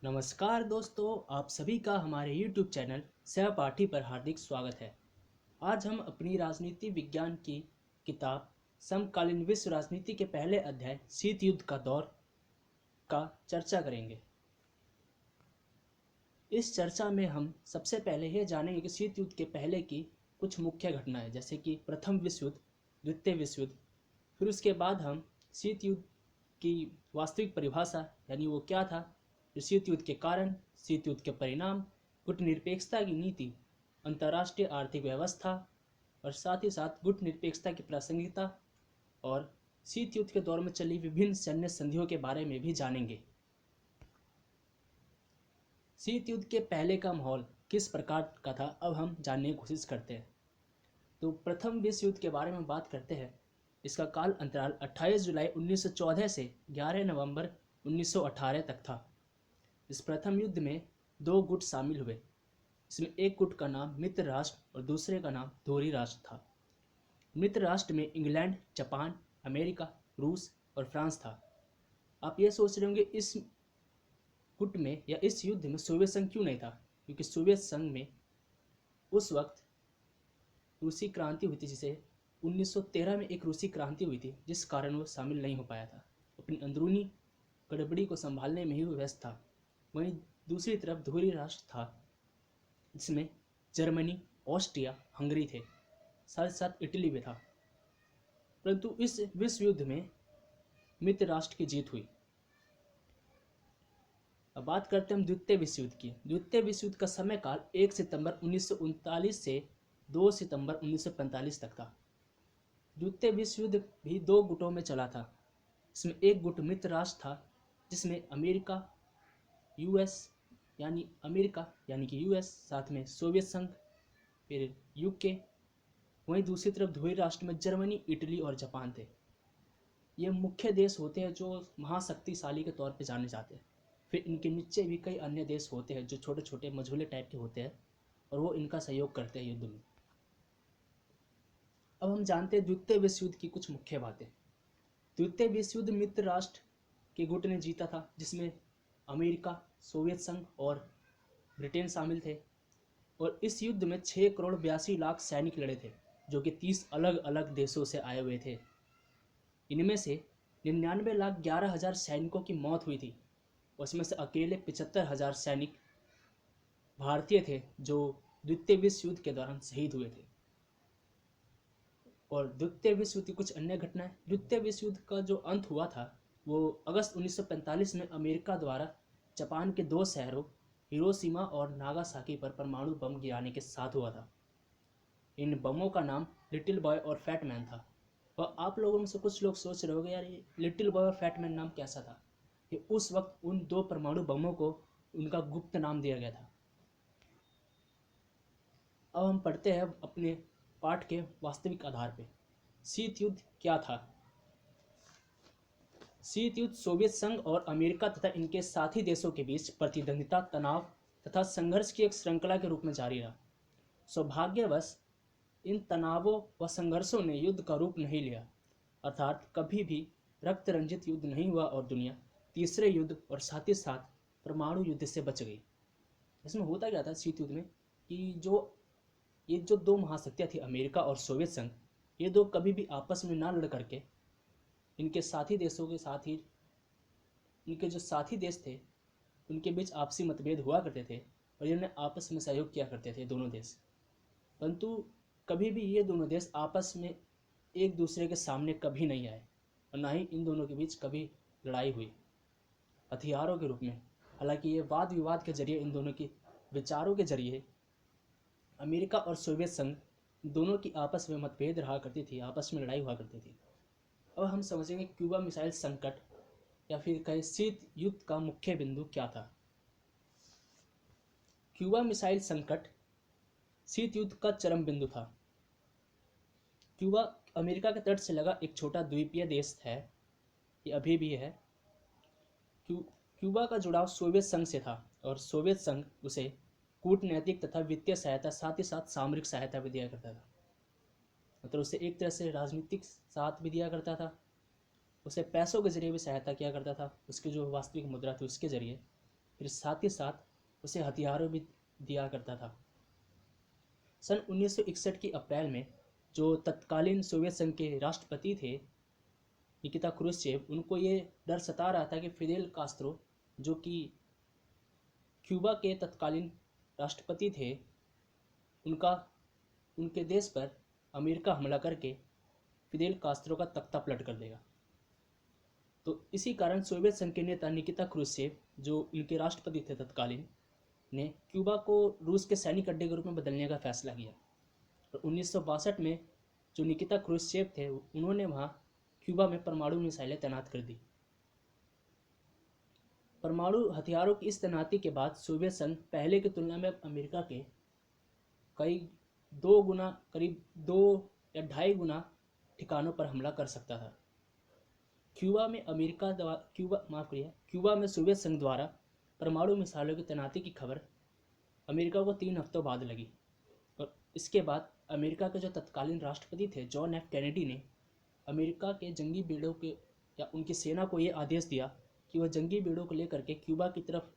नमस्कार दोस्तों, आप सभी का हमारे YouTube चैनल सहपाठी पर हार्दिक स्वागत है। आज हम अपनी राजनीति विज्ञान की किताब समकालीन विश्व राजनीति के पहले अध्याय शीत युद्ध का दौर का चर्चा करेंगे। इस चर्चा में हम सबसे पहले यह जानेंगे कि शीत युद्ध के पहले की कुछ मुख्य घटनाएं, जैसे कि प्रथम विश्व युद्ध, द्वितीय विश्व युद्ध। फिर उसके बाद हम शीत युद्ध की वास्तविक परिभाषा यानी वो क्या था, फिर शीत युद्ध के कारण, शीत युद्ध के परिणाम, गुटनिरपेक्षता की नीति, अंतर्राष्ट्रीय आर्थिक व्यवस्था और साथ ही साथ गुटनिरपेक्षता की प्रासंगिकता और शीत युद्ध के दौर में चली विभिन्न सैन्य संधियों के बारे में भी जानेंगे। शीत युद्ध के पहले का माहौल किस प्रकार का था, अब हम जानने की कोशिश करते हैं। तो प्रथम विश्व युद्ध के बारे में बात करते हैं। इसका काल अंतराल 28 जुलाई 1914 से 11 नवंबर 1918 तक था। इस प्रथम युद्ध में दो गुट शामिल हुए। इसमें एक गुट का नाम मित्र राष्ट्र और दूसरे का नाम धोरी राष्ट्र था। मित्र राष्ट्र में इंग्लैंड, जापान, अमेरिका, रूस और फ्रांस था। आप ये सोच रहे होंगे इस गुट में या इस युद्ध में सोवियत संघ क्यों नहीं था, क्योंकि सोवियत संघ में उस वक्त रूसी क्रांति हुई थी, जिसे 1913 में एक रूसी क्रांति हुई थी, जिस कारण वो शामिल नहीं हो पाया था। अपनी अंदरूनी गड़बड़ी को संभालने में ही वो व्यस्त था। वहीं दूसरी तरफ धुरी राष्ट्र था, जिसमें जर्मनी, ऑस्ट्रिया, हंगरी थे, साथ साथ इटली भी था। परंतु इस विश्व युद्ध में मित्र राष्ट्र की जीत हुई। अब बात करते हैं हम द्वितीय विश्व युद्ध की। द्वितीय विश्व युद्ध का समय काल 1 सितंबर 1939 से 2 सितंबर 1945 तक था। द्वितीय विश्व युद्ध भी दो गुटों में चला था। इसमें एक गुट मित्र राष्ट्र था, जिसमें अमेरिका यानी कि यूएस, साथ में सोवियत संघ, फिर यूके। वहीं दूसरी तरफ ध्रुवीय राष्ट्र में जर्मनी, इटली और जापान थे। ये मुख्य देश होते हैं जो महाशक्तिशाली के तौर पे जाने जाते हैं। फिर इनके नीचे भी कई अन्य देश होते हैं जो छोटे छोटे मझोले टाइप के होते हैं और वो इनका सहयोग करते हैं युद्ध में। अब हम जानते हैं द्वितीय विश्व युद्ध की कुछ मुख्य बातें। द्वितीय विश्व युद्ध मित्र राष्ट्र के गुट ने जीता था, जिसमें अमेरिका, सोवियत संघ और ब्रिटेन शामिल थे। और इस युद्ध में 6 करोड़ 82 लाख सैनिक लड़े थे, जो कि 30 अलग अलग देशों से आए हुए थे। इनमें से 99,11,000 सैनिकों की मौत हुई थी। उसमें से अकेले 75,000 सैनिक भारतीय थे, जो द्वितीय विश्व युद्ध के दौरान शहीद हुए थे। और द्वितीय विश्व युद्ध की कुछ अन्य घटनाएं। द्वितीय विश्व युद्ध का जो अंत हुआ था वो अगस्त 1945 में अमेरिका द्वारा जापान के दो शहरों हिरोशिमा और नागासाकी पर परमाणु बम गिराने के साथ हुआ था। इन बमों का नाम लिटिल बॉय और फैट मैन था। और आप लोगों में से कुछ लोग सोच रहे होंगे, यार ये लिटिल बॉय और फैट मैन नाम कैसा था। ये उस वक्त उन दो परमाणु बमों को उनका गुप्त नाम दिया गया था। अब हम पढ़ते हैं अपने पाठ के वास्तविक आधार पर। शीत युद्ध क्या था। शीत युद्ध सोवियत संघ और अमेरिका तथा इनके साथी देशों के बीच प्रतिद्वंदिता, तनाव तथा संघर्ष की एक श्रृंखला के रूप में जारी रहा। सौभाग्यवश इन तनावों व संघर्षों ने युद्ध का रूप नहीं लिया, अर्थात कभी भी रक्त रंजित युद्ध नहीं हुआ और दुनिया तीसरे युद्ध और साथ ही साथ परमाणु युद्ध से बच गई। इसमें होता क्या था शीत युद्ध में कि जो दो महाशक्तियाँ थी, अमेरिका और सोवियत संघ, ये दो कभी भी आपस में ना लड़ करके इनके साथी देशों के साथ ही, इनके जो साथी देश थे उनके बीच आपसी मतभेद हुआ करते थे और इन्हें आपस में सहयोग किया करते थे दोनों देश। परंतु कभी भी ये दोनों देश आपस में एक दूसरे के सामने कभी नहीं आए और ना ही इन दोनों के बीच कभी लड़ाई हुई हथियारों के रूप में। हालांकि ये वाद विवाद के जरिए, इन दोनों की विचारों के जरिए अमेरिका और सोवियत संघ दोनों की आपस में मतभेद रहा करती थी, आपस में लड़ाई हुआ करती थी। अब हम समझेंगे क्यूबा मिसाइल संकट या फिर कहें शीत युद्ध का मुख्य बिंदु क्या था। क्यूबा मिसाइल संकट शीत युद्ध का चरम बिंदु था। क्यूबा अमेरिका के तट से लगा एक छोटा द्वीपीय देश है, ये अभी भी है। क्यूबा का जुड़ाव सोवियत संघ से था और सोवियत संघ उसे कूटनैतिक तथा वित्तीय सहायता, साथ ही साथ सामरिक सहायता भी दिया करता था। मतलब उसे एक तरह से राजनीतिक साथ भी दिया करता था, उसे पैसों के जरिए भी सहायता किया करता था, उसकी जो वास्तविक मुद्रा थी उसके जरिए। फिर साथ ही साथ उसे हथियारों भी दिया करता था। सन 1961 की अप्रैल में जो तत्कालीन सोवियत संघ के राष्ट्रपति थे निकिता क्रुश्चेव, उनको ये डर सता रहा था कि फिदेल कास्त्रो जो कि क्यूबा के तत्कालीन राष्ट्रपति थे, उनका उनके देश पर अमेरिका हमला करके फिदेल कास्त्रो का तख्ता पलट कर देगा। तो इसी कारण सोवियत संघ के नेता निकिता क्रुश्चेव जो उनके राष्ट्रपति थे तत्कालीन, ने क्यूबा को रूस के सैनिक अड्डे के रूप में बदलने का फैसला किया। और 1962 में जो निकिता क्रुश्चेव थे, उन्होंने वहाँ क्यूबा में परमाणु मिसाइलें तैनात कर दी। परमाणु हथियारों की इस तैनाती के बाद सोवियत संघ पहले की तुलना में अमेरिका के करीब 2 या 2.5 गुना ठिकानों पर हमला कर सकता था। क्यूबा में सोवियत संघ द्वारा परमाणु मिसाइलों की तैनाती की खबर अमेरिका को 3 हफ्तों बाद लगी। और इसके बाद अमेरिका के जो तत्कालीन राष्ट्रपति थे जॉन एफ कैनेडी ने अमेरिका के जंगी बेड़ों के या उनकी सेना को ये आदेश दिया कि वह जंगी बेड़ों को लेकर के क्यूबा की तरफ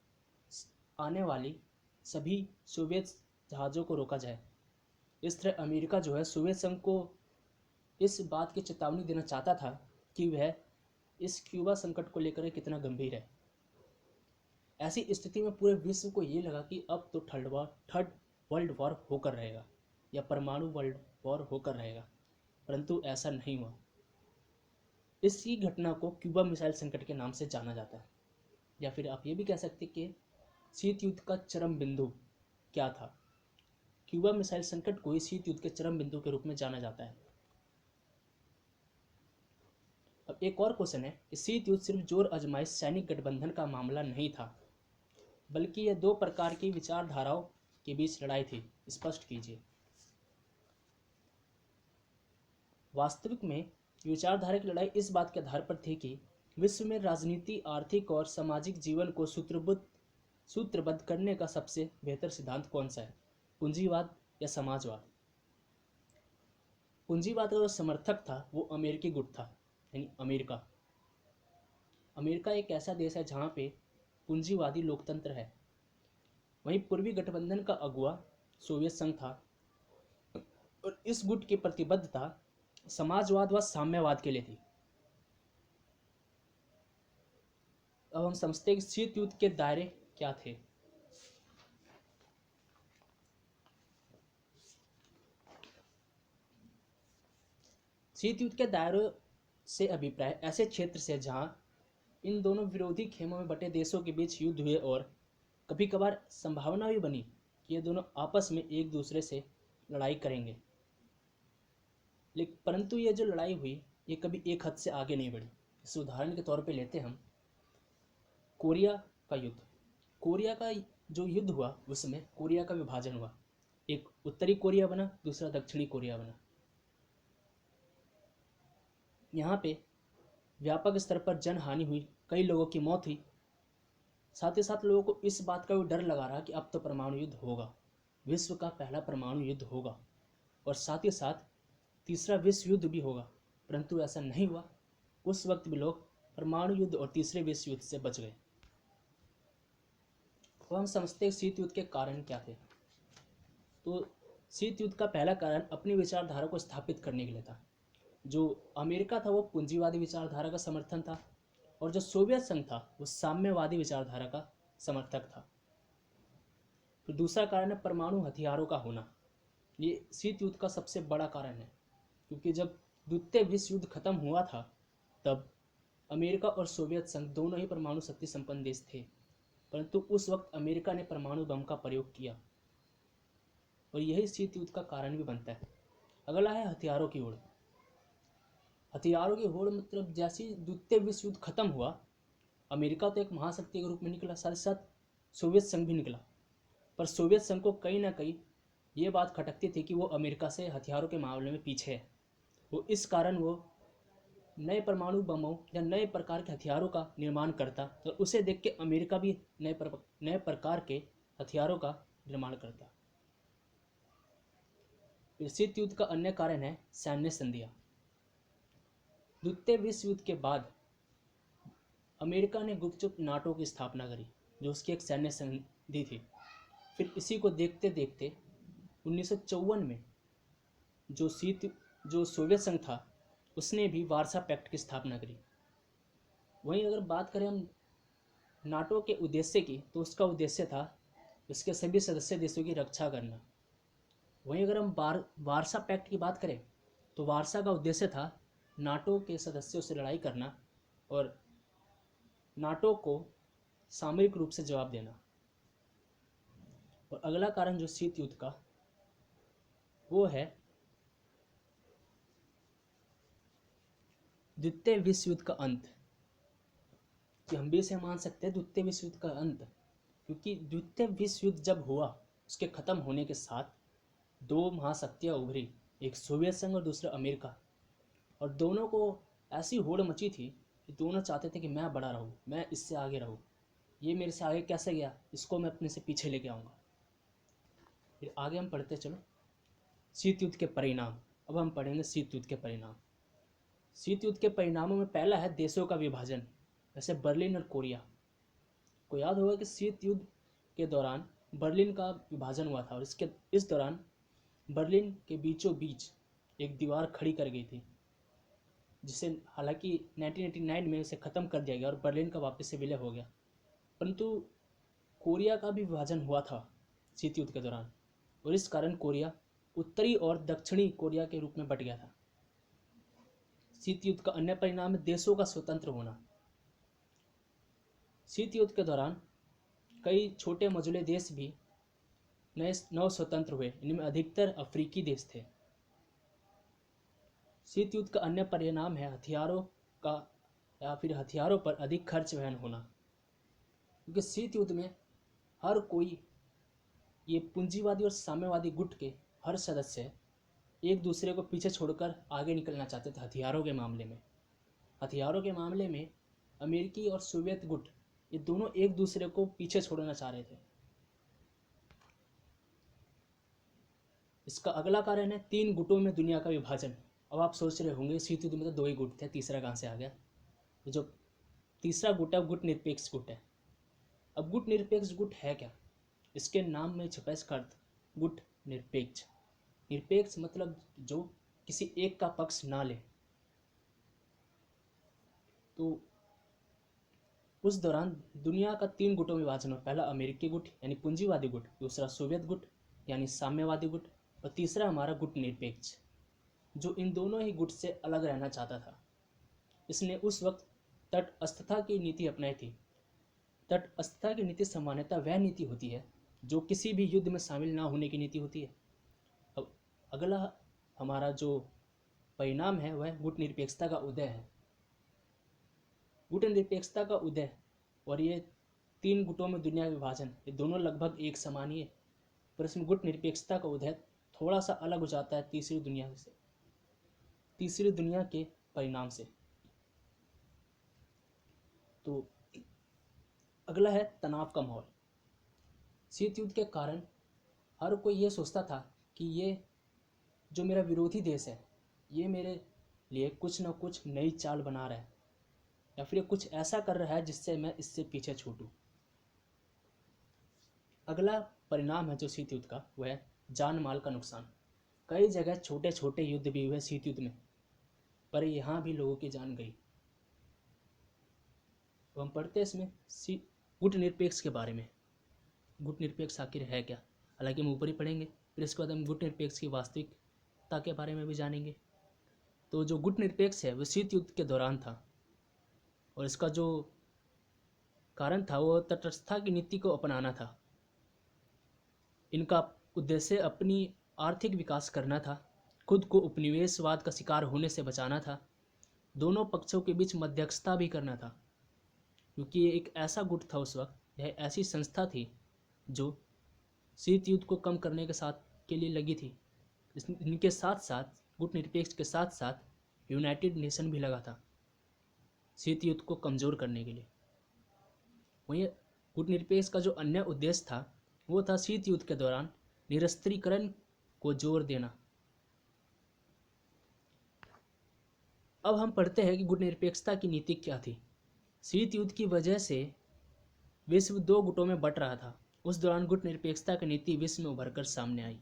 आने वाली सभी सोवियत जहाज़ों को रोका जाए। इस तरह अमेरिका जो है सोवियत संघ को इस बात की चेतावनी देना चाहता था कि वह इस क्यूबा संकट को लेकर कितना गंभीर है। ऐसी स्थिति में पूरे विश्व को ये लगा कि अब तो थर्ड वर्ल्ड वॉर होकर रहेगा या परमाणु वर्ल्ड वॉर होकर रहेगा, परंतु ऐसा नहीं हुआ। इसी घटना को क्यूबा मिसाइल संकट के नाम से जाना जाता है, या फिर आप ये भी कह सकते कि शीत युद्ध का चरम बिंदु क्या था। क्यूबा मिसाइल संकट को शीत युद्ध के चरम बिंदु के रूप में जाना जाता है। अब एक और क्वेश्चन है कि शीत युद्ध सिर्फ जोर आजमाइश सैनिक गठबंधन का मामला नहीं था, बल्कि यह 2 प्रकार की विचारधाराओं के बीच लड़ाई थी। स्पष्ट कीजिए। वास्तविक में विचारधारा की लड़ाई इस बात के आधार पर थी कि विश्व में राजनीति, आर्थिक और सामाजिक जीवन को सूत्रबद्ध करने का सबसे बेहतर सिद्धांत कौन सा है, पूंजीवाद या समाजवाद। पूंजीवाद का जो समर्थक था वो अमेरिकी गुट था, यानी अमेरिका। अमेरिका एक ऐसा देश है जहाँ पे पूंजीवादी लोकतंत्र है। वहीं पूर्वी गठबंधन का अगुवा सोवियत संघ था और इस गुट की प्रतिबद्धता समाजवाद व साम्यवाद के लिए थी। अब हम समझते हैं कि शीत युद्ध के दायरे क्या थे। शीत युद्ध के दायरों से अभिप्राय ऐसे क्षेत्र से जहां इन दोनों विरोधी खेमों में बटे देशों के बीच युद्ध हुए और कभी कभार संभावना भी बनी कि ये दोनों आपस में एक दूसरे से लड़ाई करेंगे, लेकिन परंतु ये जो लड़ाई हुई ये कभी एक हद से आगे नहीं बढ़ी। इस उदाहरण के तौर पे लेते हम कोरिया का युद्ध। कोरिया का जो युद्ध हुआ उसमें कोरिया का विभाजन हुआ, एक उत्तरी कोरिया बना, दूसरा दक्षिणी कोरिया बना। यहाँ पे व्यापक स्तर पर जन हानि हुई, कई लोगों की मौत हुई। साथ ही साथ लोगों को इस बात का भी डर लगा रहा कि अब तो परमाणु युद्ध होगा, विश्व का पहला परमाणु युद्ध होगा और साथ ही साथ तीसरा विश्व युद्ध भी होगा, परंतु ऐसा नहीं हुआ। उस वक्त भी लोग परमाणु युद्ध और तीसरे विश्व युद्ध से बच गए। तो हम समझते हैं शीत युद्ध के कारण क्या थे। तो शीत युद्ध का पहला कारण अपनी विचारधारा को स्थापित करने के लिए था। जो अमेरिका था वो पूंजीवादी विचारधारा का समर्थन था और जो सोवियत संघ था वो साम्यवादी विचारधारा का समर्थक था। फिर दूसरा कारण है परमाणु हथियारों का होना। ये शीत युद्ध का सबसे बड़ा कारण है, क्योंकि जब द्वितीय विश्व युद्ध खत्म हुआ था तब अमेरिका और सोवियत संघ दोनों ही परमाणु शक्ति संपन्न देश थे, परंतु उस वक्त अमेरिका ने परमाणु बम का प्रयोग किया और यही शीत युद्ध का कारण भी बनता है। अगला है हथियारों की होड़। हथियारों की होड़ मतलब जैसे द्वितीय विश्व युद्ध खत्म हुआ, अमेरिका तो एक महाशक्ति के रूप में निकला, साथ ही साथ सोवियत संघ भी निकला, पर सोवियत संघ को कहीं ना कहीं ये बात खटकती थी कि वो अमेरिका से हथियारों के मामले में पीछे है। वो इस कारण वो नए परमाणु बमों या नए प्रकार के हथियारों का निर्माण करता और उसे देख के अमेरिका भी नए प्रकार के हथियारों का निर्माण करता। शीत युद्ध का अन्य कारण है सैन्य संधियां। द्वितीय विश्व युद्ध के बाद अमेरिका ने गुपचुप नाटो की स्थापना करी। जो उसकी एक सैन्य संधि थी। फिर इसी को देखते देखते 1954 में जो सोवियत संघ था उसने भी वार्सा पैक्ट की स्थापना करी। वहीं अगर बात करें हम नाटो के उद्देश्य की, तो उसका उद्देश्य था उसके सभी सदस्य देशों की रक्षा करना। वहीं अगर हम वार्सा पैक्ट की बात करें, तो वार्सा का उद्देश्य था नाटो के सदस्यों से लड़ाई करना और नाटो को सामरिक रूप से जवाब देना। और अगला कारण जो शीत युद्ध का, वो है द्वितीय विश्व युद्ध का अंत। कि हम भी इसे मान सकते हैं द्वितीय विश्व युद्ध का अंत, क्योंकि द्वितीय विश्व युद्ध जब हुआ, उसके खत्म होने के साथ दो महाशक्तियां उभरी, एक सोवियत संघ और दूसरा अमेरिका। और दोनों को ऐसी होड़ मची थी कि दोनों चाहते थे कि मैं बड़ा रहूं, मैं इससे आगे रहूं, ये मेरे से आगे कैसे गया, इसको मैं अपने से पीछे लेके आऊँगा। फिर आगे हम पढ़ते चलो शीत युद्ध के परिणाम। अब हम पढ़ेंगे शीत युद्ध के परिणाम। शीत युद्ध के परिणामों में पहला है देशों का विभाजन, जैसे बर्लिन और कोरिया। को याद होगा कि शीत युद्ध के दौरान बर्लिन का विभाजन हुआ था और इस दौरान बर्लिन के बीचों बीच एक दीवार खड़ी कर गई थी, जिसे हालांकि 1989 में उसे ख़त्म कर दिया गया और बर्लिन का वापस से विलय हो गया। परंतु कोरिया का भी विभाजन हुआ था शीत युद्ध के दौरान, और इस कारण कोरिया उत्तरी और दक्षिणी कोरिया के रूप में बट गया था। शीत युद्ध का अन्य परिणाम है देशों का स्वतंत्र होना। शीत युद्ध के दौरान कई छोटे मझोले देश भी नव स्वतंत्र हुए, इनमें अधिकतर अफ्रीकी देश थे। शीत युद्ध का अन्य परिणाम है हथियारों का या फिर हथियारों पर अधिक खर्च वहन होना, क्योंकि शीत युद्ध में हर कोई, ये पूंजीवादी और साम्यवादी गुट के हर सदस्य एक दूसरे को पीछे छोड़कर आगे निकलना चाहते थे। हथियारों के मामले में अमेरिकी और सोवियत गुट, ये दोनों एक दूसरे को पीछे छोड़ना चाह रहे थे। इसका अगला कारण है 3 गुटों में दुनिया का विभाजन। अब आप सोच रहे होंगे शीत युद्ध में तो 2 ही गुट थे, तीसरा कहाँ से आ गया। जो तीसरा गुट है गुट निरपेक्ष गुट है। अब गुट निरपेक्ष गुट है क्या, इसके नाम में छुपा इसका अर्थ गुट निरपेक्ष। निरपेक्ष मतलब जो किसी एक का पक्ष ना ले। तो उस दौरान दुनिया का 3 गुटों में विभाजन हुआ। पहला अमेरिकी गुट यानी पूंजीवादी गुट, दूसरा सोवियत गुट यानी साम्यवादी गुट, और तीसरा हमारा गुट निरपेक्ष, जो इन दोनों ही गुट से अलग रहना चाहता था। इसने उस वक्त तटस्थता की नीति अपनाई थी। तटस्थता की नीति सामान्यतः वह नीति होती है जो किसी भी युद्ध में शामिल ना होने की नीति होती है। अब अगला हमारा जो परिणाम है वह गुट निरपेक्षता का उदय है। गुट निरपेक्षता का उदय और ये 3 गुटों में दुनिया का विभाजन, ये दोनों लगभग एक समान ही है, पर इसमें गुट निरपेक्षता का उदय थोड़ा सा अलग हो जाता है तीसरी दुनिया के परिणाम से। तो अगला है तनाव का माहौल। शीत युद्ध के कारण हर कोई ये सोचता था कि ये जो मेरा विरोधी देश है, ये मेरे लिए कुछ ना कुछ नई चाल बना रहा है, या फिर कुछ ऐसा कर रहा है जिससे मैं इससे पीछे छूटूं। अगला परिणाम है जो शीत युद्ध का, वह है जान माल का नुकसान। कई जगह छोटे छोटे युद्ध भी हुए शीत युद्ध में, पर यहाँ भी लोगों की जान गई। तो हम पढ़ते हैं इसमें गुट निरपेक्ष के बारे में। गुट निरपेक्ष आखिर है क्या, हालांकि हम ऊपर ही पढ़ेंगे, फिर इसके बाद हम गुट निरपेक्ष की वास्तविकता के बारे में भी जानेंगे। तो जो गुट निरपेक्ष है वो शीत युद्ध के दौरान था, और इसका जो कारण था वो तटस्थता की नीति को अपनाना था। इनका उद्देश्य अपनी आर्थिक विकास करना था, खुद को उपनिवेशवाद का शिकार होने से बचाना था, दोनों पक्षों के बीच मध्यस्थता भी करना था, क्योंकि ये एक ऐसा गुट था उस वक्त, यह ऐसी संस्था थी जो शीत युद्ध को कम करने के लिए लगी थी। इनके साथ साथ गुट निरपेक्ष के साथ साथ यूनाइटेड नेशन भी लगा था शीत युद्ध को कमज़ोर करने के लिए। वहीं गुट निरपेक्ष का जो अन्य उद्देश्य था वो था शीत युद्ध के दौरान निरस्त्रीकरण को जोर देना। अब हम पढ़ते हैं कि गुट निरपेक्षता की नीति क्या थी। शीत युद्ध की वजह से विश्व दो गुटों में बंट रहा था। उस दौरान गुट निरपेक्षता की नीति विश्व में उभरकर सामने आई।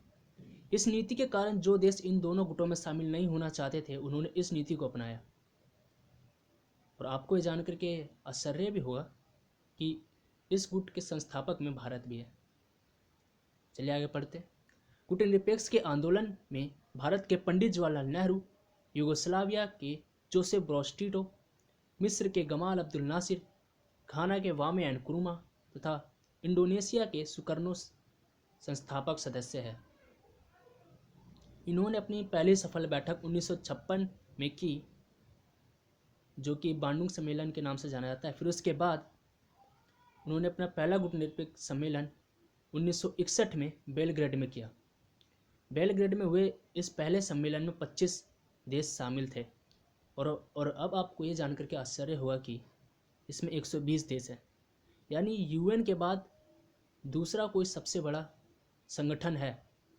इस नीति के कारण जो देश इन दोनों गुटों में शामिल नहीं होना चाहते थे, उन्होंने इस नीति को अपनाया। और आपको ये जानकर के आश्चर्य भी होगा कि इस गुट के संस्थापक में भारत भी है। चलिए आगे पढ़ते। गुट निरपेक्ष के आंदोलन में भारत के पंडित जवाहरलाल नेहरू, यूगोस्लाविया के जोसेफ ब्रोज टिटो, मिस्र के गमाल अब्दुल नासिर, घाना के वामे एनक्रुमा तथा इंडोनेशिया के सुकर्नो संस्थापक सदस्य हैं। इन्होंने अपनी पहली सफल बैठक 1956 में की, जो कि बांडुंग सम्मेलन के नाम से जाना जाता है। फिर उसके बाद उन्होंने अपना पहला गुट निरपेक्ष सम्मेलन 1961 में बेलग्रेड में किया। बेलग्रेड में हुए इस पहले सम्मेलन में 25 देश शामिल थे। और अब आपको ये जानकर के आश्चर्य होगा कि इसमें 120 देश हैं। यानी यूएन के बाद दूसरा कोई सबसे बड़ा संगठन है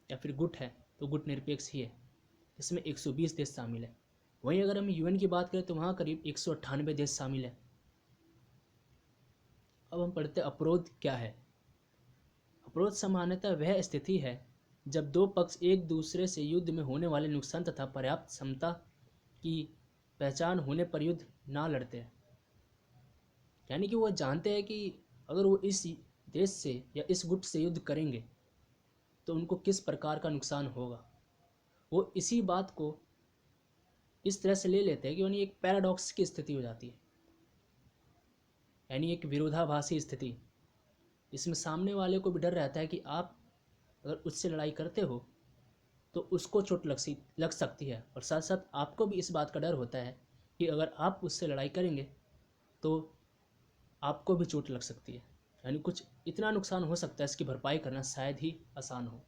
या फिर गुट है तो गुट निरपेक्ष ही है। इसमें 120 देश शामिल है। वहीं अगर हम यूएन की बात करें तो वहाँ करीब 198 देश शामिल है। अब हम पढ़ते अपरोध क्या है। अपरोध सामान्यतः वह स्थिति है जब दो पक्ष एक दूसरे से युद्ध में होने वाले नुकसान तथा पर्याप्त क्षमता की पहचान होने पर युद्ध ना लड़ते हैं। यानी कि वो जानते हैं कि अगर वो इस देश से या इस गुट से युद्ध करेंगे तो उनको किस प्रकार का नुकसान होगा। वो इसी बात को इस तरह से ले लेते हैं कि यानी एक पैराडॉक्स की स्थिति हो जाती है, यानी एक विरोधाभासी स्थिति। इसमें सामने वाले को भी डर रहता है कि आप अगर उससे लड़ाई करते हो तो उसको चोट लग सकती है, और साथ साथ आपको भी इस बात का डर होता है कि अगर आप उससे लड़ाई करेंगे तो आपको भी चोट लग सकती है। यानी कुछ इतना नुकसान हो सकता है, इसकी भरपाई करना शायद ही आसान हो।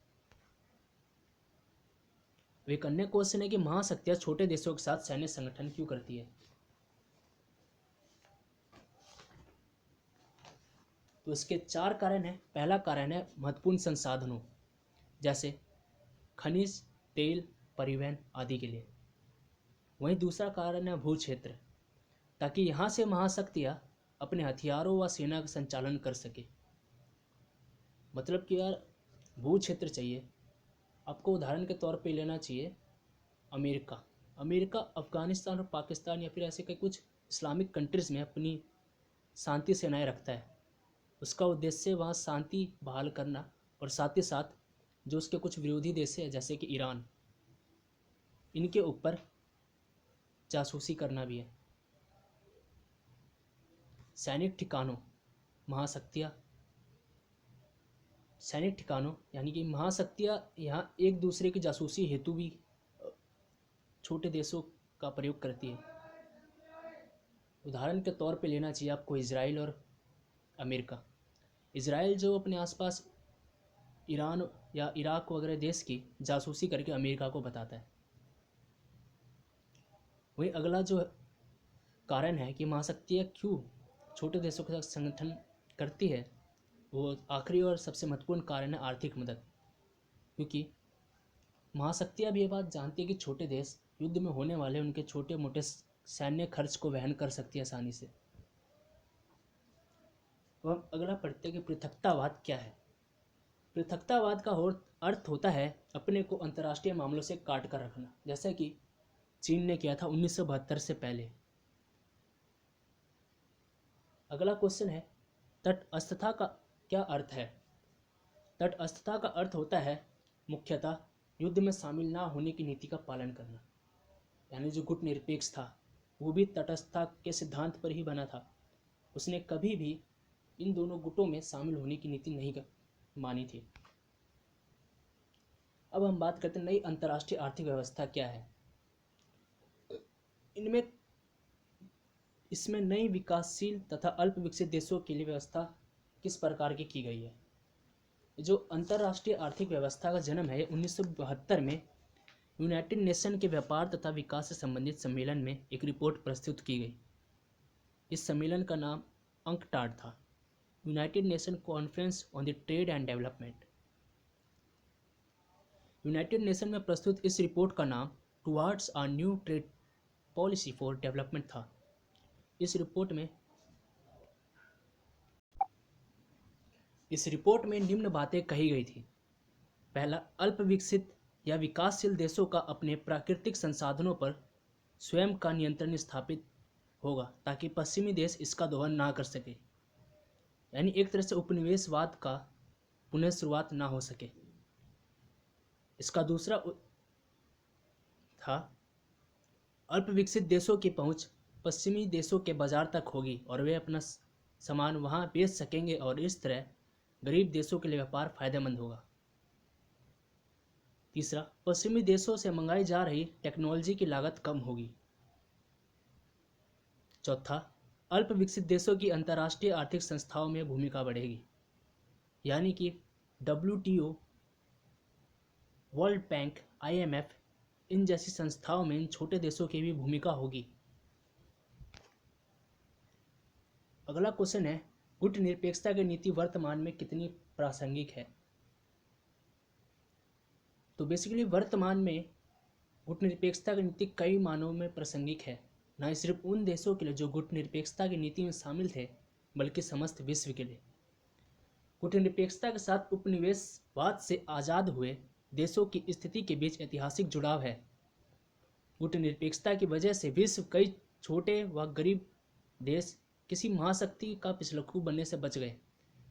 वे अन्य क्वेश्चन है कि महाशक्तियां छोटे देशों के साथ सैन्य संगठन क्यों करती है। तो इसके 4 कारण हैं। पहला कारण है महत्वपूर्ण संसाधनों, जैसे खनिज, तेल, परिवहन आदि के लिए। वहीं दूसरा कारण है भू क्षेत्र, ताकि यहाँ से महाशक्तियाँ अपने हथियारों व सेना का संचालन कर सके। मतलब कि यार भू क्षेत्र चाहिए। आपको उदाहरण के तौर पे लेना चाहिए अमेरिका अफगानिस्तान और पाकिस्तान या फिर ऐसे कई कुछ इस्लामिक कंट्रीज़ में अपनी शांति सेनाएं रखता है। उसका उद्देश्य वहाँ शांति बहाल करना, और साथ ही साथ जो उसके कुछ विरोधी देश हैं जैसे कि ईरान, इनके ऊपर जासूसी करना भी है। सैनिक ठिकानों यानी कि महाशक्तियाँ यहाँ एक दूसरे की जासूसी हेतु भी छोटे देशों का प्रयोग करती है। उदाहरण के तौर पे लेना चाहिए आपको इजराइल और अमेरिका। इजराइल जो अपने आसपास ईरान या इराक वगैरह देश की जासूसी करके अमेरिका को बताता है। वही अगला जो कारण है कि महाशक्तियाँ क्यों छोटे देशों के साथ संगठन करती है, वो आखिरी और सबसे महत्वपूर्ण कारण है आर्थिक मदद। क्योंकि महाशक्तियाँ भी ये बात जानती है कि छोटे देश युद्ध में होने वाले उनके छोटे मोटे सैन्य खर्च को वहन कर सकती है आसानी से। अब हम अगला पढ़ते हैं कि पृथकतावाद क्या है। पृथकतावाद का अर्थ होता है अपने को अंतर्राष्ट्रीय मामलों से काट कर रखना, जैसा कि चीन ने किया था 1972 से पहले। अगला क्वेश्चन है तटस्थता का क्या अर्थ है। तटस्थता का अर्थ होता है मुख्यतः युद्ध में शामिल ना होने की नीति का पालन करना। यानी जो गुट निरपेक्ष था वो भी तटस्थता के सिद्धांत पर ही बना था। उसने कभी भी इन दोनों गुटों में शामिल होने की नीति नहीं मानी थी। अब हम बात करते हैं नई अंतर्राष्ट्रीय आर्थिक व्यवस्था क्या है। इसमें नई विकासशील तथा अल्प विकसित देशों के लिए व्यवस्था किस प्रकार की गई है। जो अंतर्राष्ट्रीय आर्थिक व्यवस्था का जन्म है 1972 में यूनाइटेड नेशन के व्यापार तथा विकास से संबंधित सम्मेलन में एक रिपोर्ट प्रस्तुत की गई। इस सम्मेलन का नाम अंकटाड था, United nation conference on the trade and development. United nation में प्रस्तुत इस रिपोर्ट का नाम towards a new trade policy for development था। इस रिपोर्ट में इस रिपोर्ट में निम्न बातें कही गई थी। पहला, अल्प विकसित या विकासशील देशों का अपने प्राकृतिक संसाधनों पर स्वयं का नियंत्रण स्थापित होगा ताकि पश्चिमी देश इसका दोहन ना कर सके, यानी एक तरह से उपनिवेशवाद का पुनः शुरुआत ना हो सके। इसका दूसरा था, अल्प विकसित देशों की पहुंच पश्चिमी देशों के बाजार तक होगी और वे अपना सामान वहां बेच सकेंगे और इस तरह गरीब देशों के लिए व्यापार फायदेमंद होगा। तीसरा, पश्चिमी देशों से मंगाई जा रही टेक्नोलॉजी की लागत कम होगी। चौथा, अल्प विकसित देशों की अंतर्राष्ट्रीय आर्थिक संस्थाओं में भूमिका बढ़ेगी, यानी कि WTO, वर्ल्ड बैंक, IMF इन जैसी संस्थाओं में इन छोटे देशों की भी भूमिका होगी। अगला क्वेश्चन है, गुटनिरपेक्षता की नीति वर्तमान में कितनी प्रासंगिक है। तो बेसिकली वर्तमान में गुटनिरपेक्षता की नीति कई मानों में प्रासंगिक है, न सिर्फ उन देशों के लिए जो गुटनिरपेक्षता की नीति में शामिल थे, बल्कि समस्त विश्व के लिए। गुटनिरपेक्षता के साथ उपनिवेशवाद से आज़ाद हुए देशों की स्थिति के बीच ऐतिहासिक जुड़ाव है। गुटनिरपेक्षता की वजह से विश्व कई छोटे व गरीब देश किसी महाशक्ति का पिछलक्कू बनने से बच गए,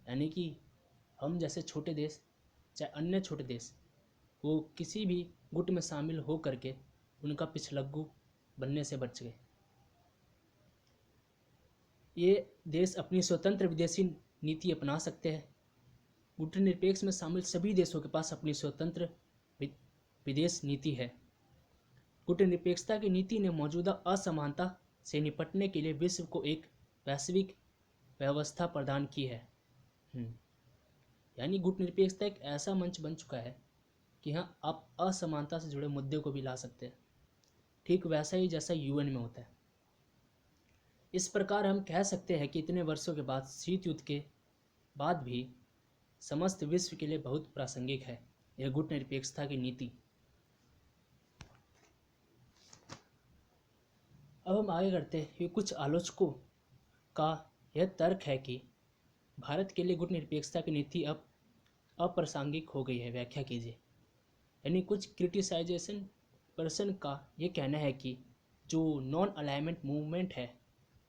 यानी कि हम जैसे छोटे देश चाहे अन्य छोटे देश वो किसी भी गुट में शामिल हो करके उनका पिछलग्गू बनने से बच गए। ये देश अपनी स्वतंत्र विदेशी नीति अपना सकते हैं। गुटनिरपेक्ष में शामिल सभी देशों के पास अपनी स्वतंत्र विदेश नीति है। गुटनिरपेक्षता की नीति ने मौजूदा असमानता से निपटने के लिए विश्व को एक वैश्विक व्यवस्था प्रदान की है। यानी गुटनिरपेक्षता एक ऐसा मंच बन चुका है कि हाँ, आप असमानता से जुड़े मुद्दे को भी ला सकते हैं, ठीक वैसा ही जैसा UN में होता है। इस प्रकार हम कह सकते हैं कि इतने वर्षों के बाद, शीत युद्ध के बाद भी समस्त विश्व के लिए बहुत प्रासंगिक है यह गुटनिरपेक्षता की नीति। अब हम आगे करते हैं कि कुछ आलोचकों का यह तर्क है कि भारत के लिए गुटनिरपेक्षता की नीति अब अप्रासंगिक हो गई है। व्याख्या कीजिए। यानी कुछ क्रिटिसाइजेशन पर्सन का ये कहना है कि जो नॉन अलाइनमेंट मूवमेंट है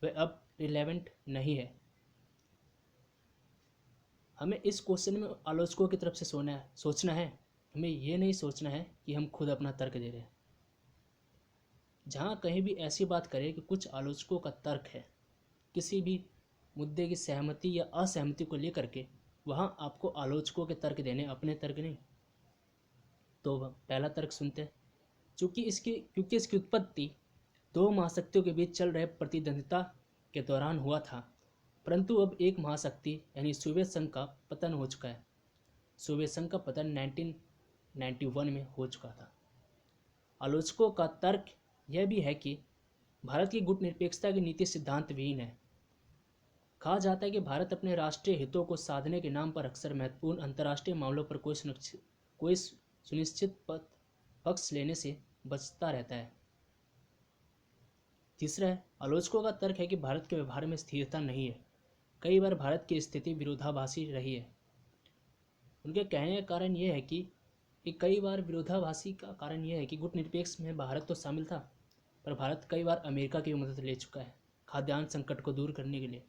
वह अब रिलेवेंट नहीं है। हमें इस क्वेश्चन में आलोचकों की तरफ से सोचना है। हमें ये नहीं सोचना है कि हम खुद अपना तर्क दे रहे हैं। जहाँ कहीं भी ऐसी बात करें कि कुछ आलोचकों का तर्क है किसी भी मुद्दे की सहमति या असहमति को लेकर के, वहाँ आपको आलोचकों के तर्क देने, अपने तर्क नहीं। तो पहला तर्क सुनते हैं। क्योंकि इसकी उत्पत्ति दो महाशक्तियों के बीच चल रहे प्रतिद्वंदिता के दौरान हुआ था, परंतु अब एक महाशक्ति यानी सोवियत संघ का पतन हो चुका है। सोवियत संघ का पतन 1991 में हो चुका था। आलोचकों का तर्क यह भी है कि भारत की गुटनिरपेक्षता की नीति सिद्धांत विहीन है। कहा जाता है कि भारत अपने राष्ट्रीय हितों को साधने के नाम पर अक्सर महत्वपूर्ण अंतर्राष्ट्रीय मामलों पर कोई सुनिश्चित पक्ष लेने से बचता रहता है। तीसरा है, आलोचकों का तर्क है कि भारत के व्यवहार में स्थिरता नहीं है। कई बार भारत की स्थिति विरोधाभासी रही है। उनके कहने का कारण यह है कि कई बार विरोधाभासी का कारण यह है कि गुटनिरपेक्ष में भारत तो शामिल था, पर भारत कई बार अमेरिका की मदद ले चुका है खाद्यान्न संकट को दूर करने के लिए।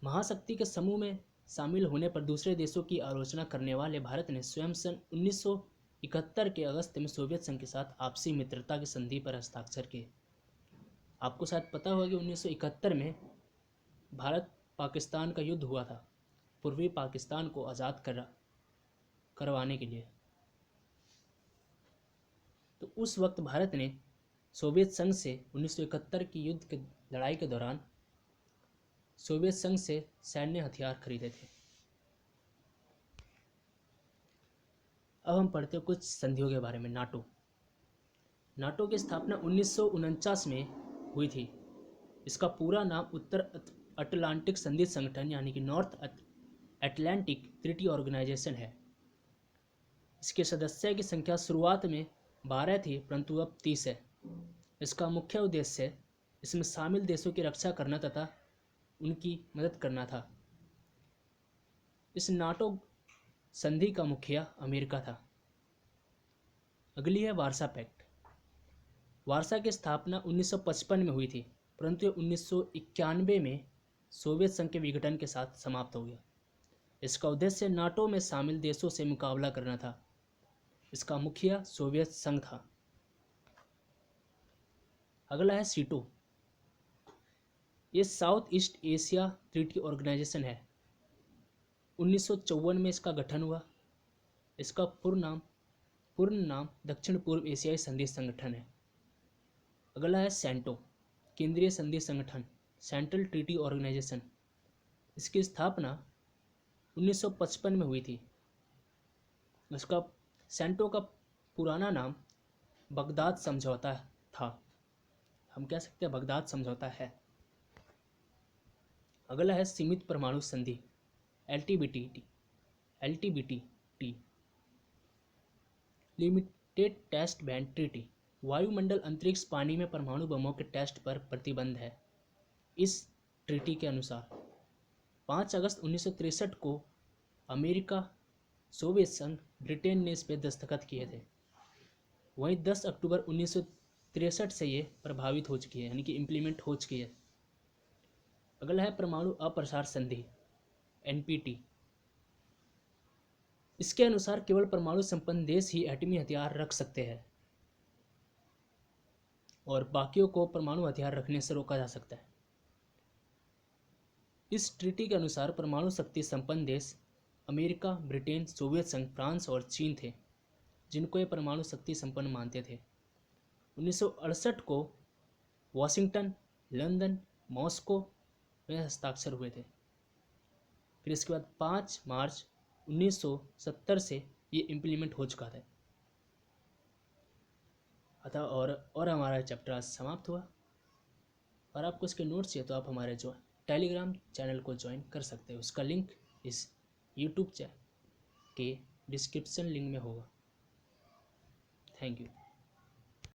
महाशक्ति के समूह में शामिल होने पर दूसरे देशों की आलोचना करने वाले भारत ने स्वयं सन 1971 के अगस्त में सोवियत संघ के साथ आपसी मित्रता की संधि पर हस्ताक्षर किए। आपको शायद पता होगा कि 1971 में भारत पाकिस्तान का युद्ध हुआ था, पूर्वी पाकिस्तान को आज़ाद करवाने के लिए। तो उस वक्त भारत ने सोवियत संघ से 1971 की युद्ध की लड़ाई के दौरान सोवियत संघ से सैन्य हथियार खरीदे थे। अब हम पढ़ते हैं कुछ संधियों के बारे में। नाटो की स्थापना 1949 में हुई थी। इसका पूरा नाम उत्तर अटलांटिक संधि संगठन यानी कि नॉर्थ अटलांटिक ट्रीटी ऑर्गेनाइजेशन है। इसके सदस्य की संख्या शुरुआत में 12 थी, परंतु अब 30 है। इसका मुख्य उद्देश्य इसमें शामिल देशों की रक्षा करना तथा उनकी मदद करना था। इस नाटो संधि का मुखिया अमेरिका था। अगली है वार्सा पैक्ट। वार्सा की स्थापना 1955 में हुई थी, परंतु 1991 में सोवियत संघ के विघटन के साथ समाप्त हो गया। इसका उद्देश्य नाटो में शामिल देशों से मुकाबला करना था। इसका मुखिया सोवियत संघ था। अगला है सीटो। ये South East Asia Treaty Organisation है। 1954 में इसका गठन हुआ। इसका पूर्ण नाम दक्षिण पूर्व एशियाई संधि संगठन है। अगला है सेंटो, केंद्रीय संधि संगठन, सेंट्रल ट्रीटी ऑर्गेनाइजेशन। इसकी स्थापना 1955 में हुई थी। इसका सेंटो का पुराना नाम बगदाद समझौता था। हम कह सकते हैं बगदाद समझौता है। अगला है सीमित परमाणु संधि, एलटीबीटी, लिमिटेड टेस्ट बैन ट्रीटी। वायुमंडल अंतरिक्ष पानी में परमाणु बमों के टेस्ट पर प्रतिबंध है। इस ट्रीटी के अनुसार 5 अगस्त 1963 को अमेरिका, सोवियत संघ, ब्रिटेन ने इस पर दस्तखत किए थे। वहीं 10 अक्टूबर 1963 से ये प्रभावित हो चुकी है, यानी कि इम्प्लीमेंट हो चुकी है। अगला है परमाणु अप्रसार संधि, एनपीटी। इसके अनुसार केवल परमाणु संपन्न देश ही एटमी हथियार रख सकते हैं और बाकियों को परमाणु हथियार रखने से रोका जा सकता है। इस ट्रीटी के अनुसार परमाणु शक्ति संपन्न देश अमेरिका, ब्रिटेन, सोवियत संघ, फ्रांस और चीन थे, जिनको ये परमाणु शक्ति संपन्न मानते थे। 1968 को वाशिंगटन, लंदन, मॉस्को में हस्ताक्षर हुए थे। फिर इसके बाद 5 मार्च 1970 से ये इम्प्लीमेंट हो चुका था। अतः और हमारा चैप्टर आज समाप्त हुआ। और आपको इसके नोट्स चाहिए तो आप हमारे जो टेलीग्राम चैनल को ज्वाइन कर सकते हो। उसका लिंक इस यूट्यूब के डिस्क्रिप्शन लिंक में होगा। Thank you.